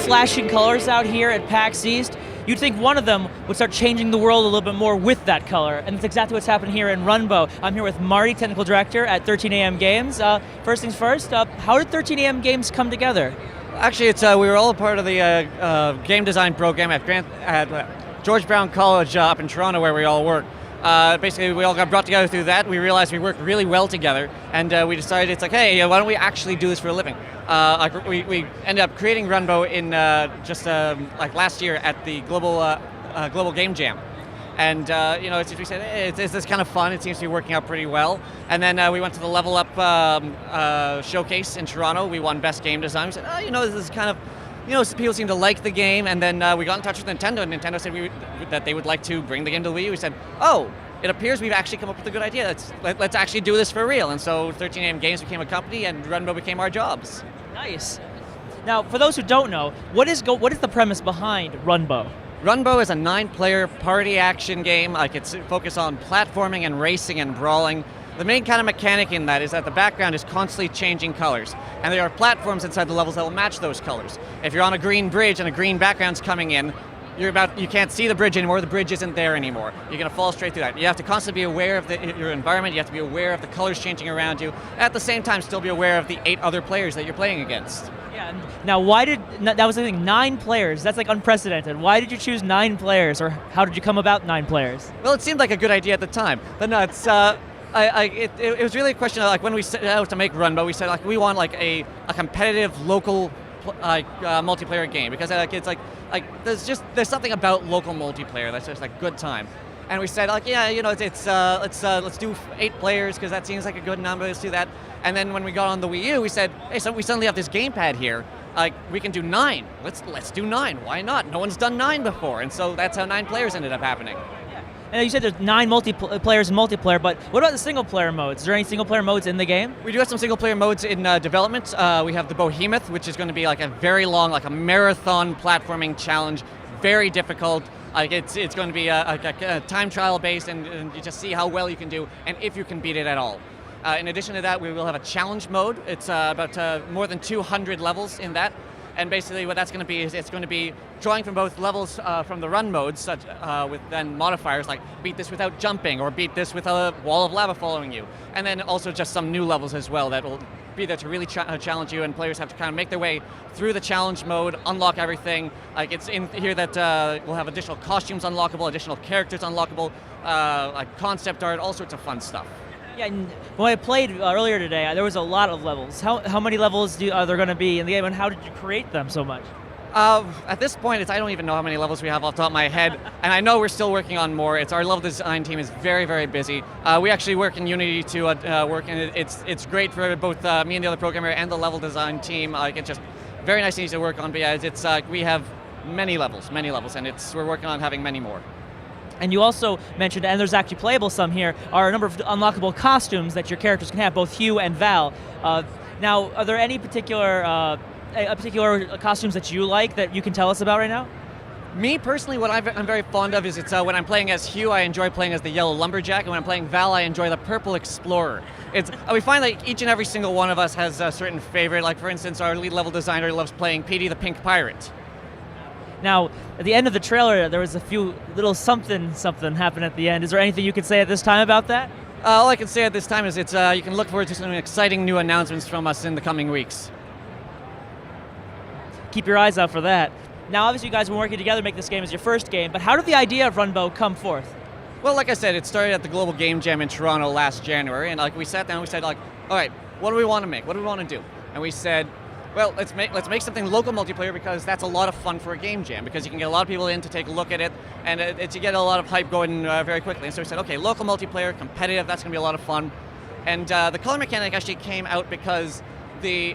flashing colors out here at PAX East. You'd think one of them would start changing the world a little bit more with that color, and that's exactly what's happening here in RunBow. I'm here with Marty, Technical Director at 13am Games. First things first, how did 13am Games come together? Actually, we were all a part of the game design program at George Brown College up in Toronto, where we all work. Basically, we all got brought together through that. We realized we worked really well together, and we decided it's like, hey, why don't we actually do this for a living? We ended up creating RunBow in just like last year at the Global Game Jam. And we said, hey, it's kind of fun. It seems to be working out pretty well. And then we went to the Level Up showcase in Toronto. We won Best Game Design. We said, this is kind of, people seem to like the game. And then we got in touch with Nintendo, and Nintendo said that they would like to bring the game to the Wii U. We said, oh, it appears we've actually come up with a good idea. Let's actually do this for real. And so 13am Games became a company, and RunBow became our jobs. Nice. Now, for those who don't know, what is the premise behind RunBow? RunBow is a 9-player party action game. It's focused on platforming and racing and brawling. The main kind of mechanic in that is that the background is constantly changing colors, and there are platforms inside the levels that will match those colors. If you're on a green bridge and a green background's coming in, you can't see the bridge anymore, the bridge isn't there anymore. You're going to fall straight through that. You have to constantly be aware of your environment, you have to be aware of the colors changing around you, at the same time still be aware of the 8 other players that you're playing against. Yeah, now that was I think 9 players, that's like unprecedented. Why did you choose 9 players, or how did you come about 9 players? Well, it seemed like a good idea at the time, but no, it's, it was really a question of when we set out to make RunBow, we said we want a competitive local multiplayer game, because there's something about local multiplayer that's just good time. And we said let's do 8 players because that seems like a good number. Let's do that. And then when we got on the Wii U, we said, hey, so we suddenly have this gamepad here. We can do 9. Let's do 9. Why not? No one's done 9 before. And so that's how 9 players ended up happening. And you said there's 9 players in multiplayer, but what about the single-player modes? Is there any single-player modes in the game? We do have some single-player modes in development. We have the Behemoth, which is going to be a very long, a marathon platforming challenge, very difficult. It's going to be a time trial based, and you just see how well you can do, and if you can beat it at all. In addition to that, we will have a challenge mode. It's about more than 200 levels in that. And basically what that's going to be is it's going to be drawing from both levels from the run modes, with then modifiers like beat this without jumping, or beat this with a wall of lava following you. And then also just some new levels as well that will be there to really challenge you, and players have to kind of make their way through the challenge mode, unlock everything. It's in here that we'll have additional costumes unlockable, additional characters unlockable, concept art, all sorts of fun stuff. Yeah, and when I played earlier today, there was a lot of levels. How many levels are there going to be in the game, and how did you create them so much? At this point, I don't even know how many levels we have off the top of my head, and I know we're still working on more. Our level design team is very, very busy. We actually work in Unity to work, and it's great for both me and the other programmer and the level design team. It's just very nice and easy to work on, but we have many levels, and we're working on having many more. And you also mentioned, and there's actually playable some here, are a number of unlockable costumes that your characters can have, both Hugh and Val. Now, are there any particular costumes that you like that you can tell us about right now? Me personally, what I'm very fond of is when I'm playing as Hugh, I enjoy playing as the yellow lumberjack, and when I'm playing Val, I enjoy the purple explorer. We find each and every single one of us has a certain favorite. Like for instance, our lead level designer loves playing Petey the Pink Pirate. Now, at the end of the trailer, there was a few little something happen at the end. Is there anything you could say at this time about that? All I can say at this time is you can look forward to some exciting new announcements from us in the coming weeks. Keep your eyes out for that. Now, obviously, you guys have been working together to make this game as your first game, but how did the idea of RunBow come forth? Well, like I said, it started at the Global Game Jam in Toronto last January, and we sat down and we said, all right, what do we want to make? What do we want to do? And we said, well, let's make something local multiplayer, because that's a lot of fun for a game jam, because you can get a lot of people in to take a look at it, and you get a lot of hype going very quickly. And so we said, okay, local multiplayer, competitive, that's going to be a lot of fun. And the color mechanic actually came out because the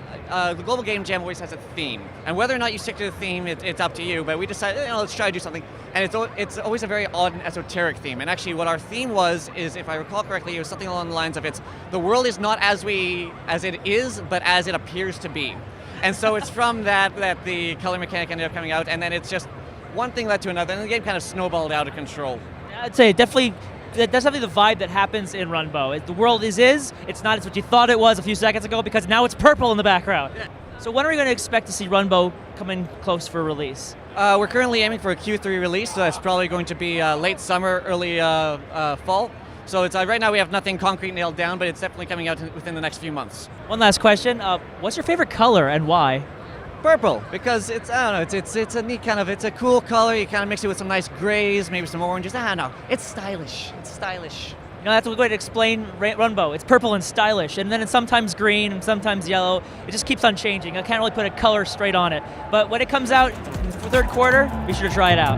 Global Game Jam always has a theme, and whether or not you stick to the theme, it's up to you. But we decided, let's try to do something, and it's always a very odd and esoteric theme. And actually, what our theme is, if I recall correctly, it was something along the lines of the world is not as it is, but as it appears to be. And so it's from that the color mechanic ended up coming out, and then it's just one thing led to another, and the game kind of snowballed out of control. I'd say definitely that's definitely the vibe that happens in RunBow. The world is, it's not as what you thought it was a few seconds ago, because now it's purple in the background. So when are we going to expect to see RunBow coming close for release? We're currently aiming for a Q3 release, so that's probably going to be late summer, early fall. So it's right now we have nothing concrete nailed down, but it's definitely coming out within the next few months. One last question. What's your favorite color and why? Purple, because it's, I don't know, it's a neat kind of, it's a cool color. You kind of mix it with some nice grays, maybe some oranges. I don't know. It's stylish. It's stylish. You know, that's a good way to explain RunBow. It's purple and stylish, and then it's sometimes green and sometimes yellow. It just keeps on changing. I can't really put a color straight on it. But when it comes out for third quarter, be sure to try it out.